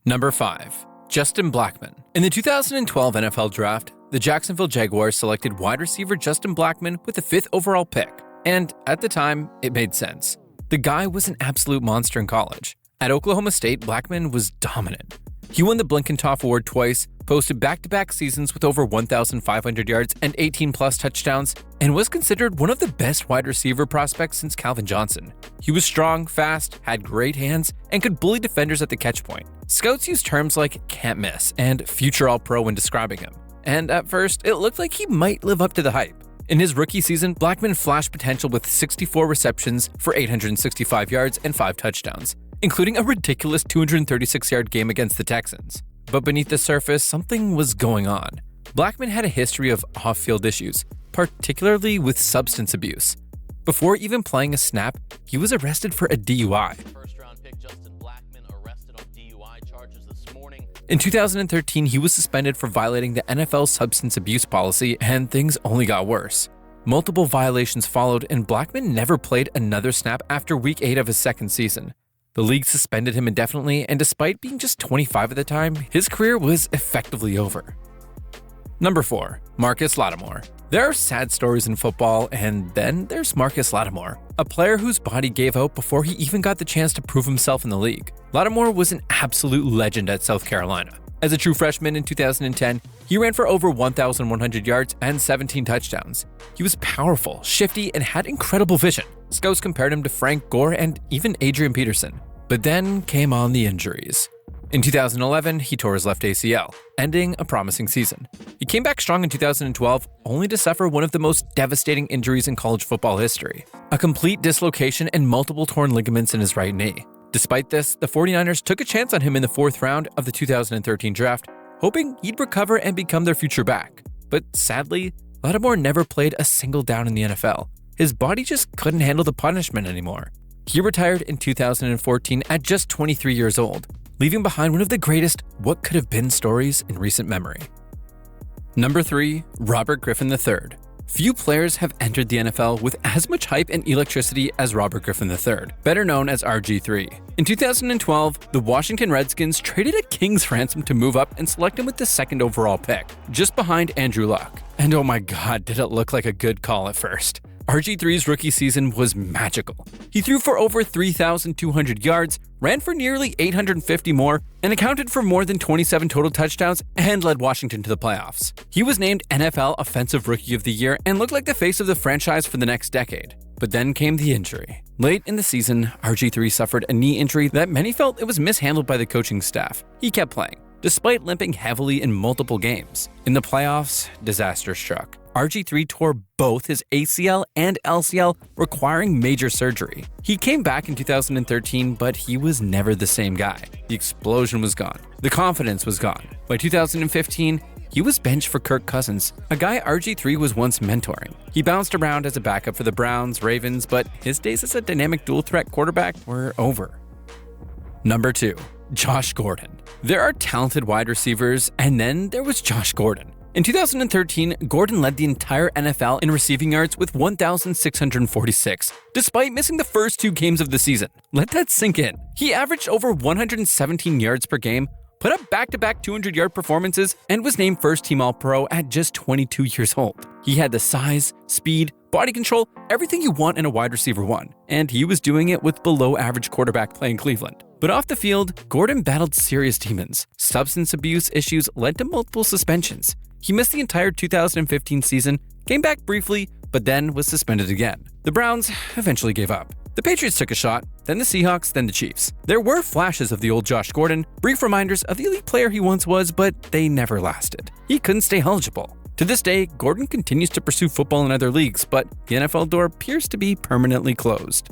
Number 5. Justin Blackman. In the 2012 NFL Draft, the Jacksonville Jaguars selected wide receiver Justin Blackman with the 5th overall pick. And at the time, it made sense. The guy was an absolute monster in college. At Oklahoma State, Blackman was dominant. He won the Blinkentoff Award twice, posted back-to-back seasons with over 1,500 yards and 18-plus touchdowns, and was considered one of the best wide receiver prospects since Calvin Johnson. He was strong, fast, had great hands, and could bully defenders at the catch point. Scouts used terms like "can't miss" and "future All-Pro" when describing him. And at first, it looked like he might live up to the hype. In his rookie season, Blackman flashed potential with 64 receptions for 865 yards and 5 touchdowns, including a ridiculous 236-yard game against the Texans. But beneath the surface, something was going on. Blackman had a history of off-field issues, particularly with substance abuse. Before even playing a snap, he was arrested for a DUI. First-round pick Justin Blackman arrested on DUI charges this morning. In 2013, he was suspended for violating the NFL substance abuse policy, and things only got worse. Multiple violations followed, and Blackman never played another snap after Week 8 of his second season. The league suspended him indefinitely, and despite being just 25 at the time, his career was effectively over. Number 4. Marcus Latimore. There are sad stories in football, and then there's Marcus Latimore, a player whose body gave out before he even got the chance to prove himself in the league. Latimore was an absolute legend at South Carolina. As a true freshman in 2010, he ran for over 1,100 yards and 17 touchdowns. He was powerful, shifty, and had incredible vision. Scouts compared him to Frank Gore and even Adrian Peterson. But then came on the injuries. In 2011, he tore his left ACL, ending a promising season. He came back strong in 2012, only to suffer one of the most devastating injuries in college football history: a complete dislocation and multiple torn ligaments in his right knee. Despite this, the 49ers took a chance on him in the 4th round of the 2013 draft, hoping he'd recover and become their future back. But sadly, Latimore never played a single down in the NFL. His body just couldn't handle the punishment anymore. He retired in 2014 at just 23 years old, leaving behind one of the greatest what could have been stories in recent memory. Number 3. Robert Griffin III. Few players have entered the NFL with as much hype and electricity as Robert Griffin III, better known as RG3. In 2012, the Washington Redskins traded a king's ransom to move up and select him with the 2nd overall pick, just behind Andrew Luck. And oh my god, did it look like a good call at first. RG3's rookie season was magical. He threw for over 3,200 yards, ran for nearly 850 more, and accounted for more than 27 total touchdowns and led Washington to the playoffs. He was named NFL Offensive Rookie of the Year and looked like the face of the franchise for the next decade. But then came the injury. Late in the season, RG3 suffered a knee injury that many felt it was mishandled by the coaching staff. He kept playing, despite limping heavily in multiple games. In the playoffs, disaster struck. RG3 tore both his ACL and LCL, requiring major surgery. He came back in 2013, but he was never the same guy. The explosion was gone. The confidence was gone. By 2015, he was benched for Kirk Cousins, a guy RG3 was once mentoring. He bounced around as a backup for the Browns, Ravens, but his days as a dynamic dual-threat quarterback were over. Number 2. Josh Gordon. There are talented wide receivers, and then there was Josh Gordon. In 2013, Gordon led the entire NFL in receiving yards with 1,646, despite missing the first 2 games of the season. Let that sink in. He averaged over 117 yards per game, put up back-to-back 200-yard performances, and was named first-team All-Pro at just 22 years old. He had the size, speed, body control, everything you want in a wide receiver 1, and he was doing it with below-average quarterback play in Cleveland. But off the field, Gordon battled serious demons. Substance abuse issues led to multiple suspensions. He missed the entire 2015 season, came back briefly, but then was suspended again. The Browns eventually gave up. The Patriots took a shot, then the Seahawks, then the Chiefs. There were flashes of the old Josh Gordon, brief reminders of the elite player he once was, but they never lasted. He couldn't stay eligible. To this day, Gordon continues to pursue football in other leagues, but the NFL door appears to be permanently closed.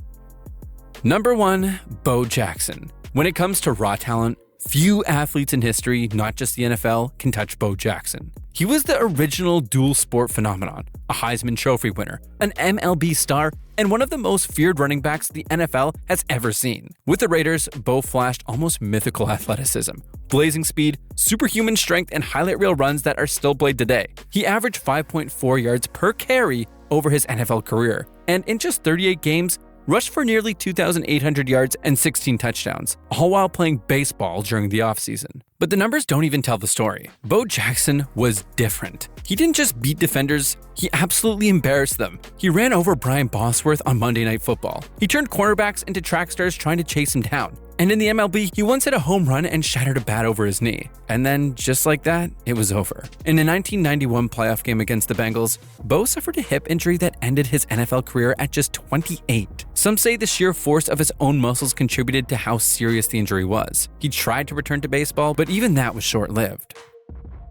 Number 1. Bo Jackson. When it comes to raw talent, few athletes in history, not just the NFL, can touch Bo Jackson. He was the original dual sport phenomenon, a Heisman Trophy winner, an MLB star, and one of the most feared running backs the NFL has ever seen. With the Raiders, Bo flashed almost mythical athleticism, blazing speed, superhuman strength, and highlight reel runs that are still played today. He averaged 5.4 yards per carry over his NFL career, and in just 38 games, rushed for nearly 2,800 yards and 16 touchdowns, all while playing baseball during the offseason. But the numbers don't even tell the story. Bo Jackson was different. He didn't just beat defenders, he absolutely embarrassed them. He ran over Brian Bosworth on Monday Night Football. He turned cornerbacks into track stars trying to chase him down. And in the MLB, he once hit a home run and shattered a bat over his knee. And then, just like that, it was over. In a 1991 playoff game against the Bengals, Bo suffered a hip injury that ended his NFL career at just 28. Some say the sheer force of his own muscles contributed to how serious the injury was. He tried to return to baseball, but even that was short-lived.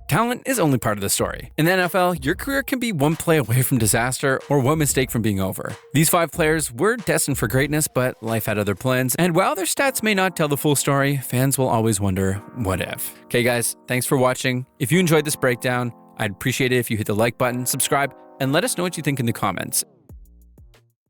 Talent is only part of the story. In the NFL, your career can be one play away from disaster or one mistake from being over. These 5 players were destined for greatness, but life had other plans, and while their stats may not tell the full story, fans will always wonder, what if? Okay guys, thanks for watching. If you enjoyed this breakdown, I'd appreciate it if you hit the like button, subscribe, and let us know what you think in the comments.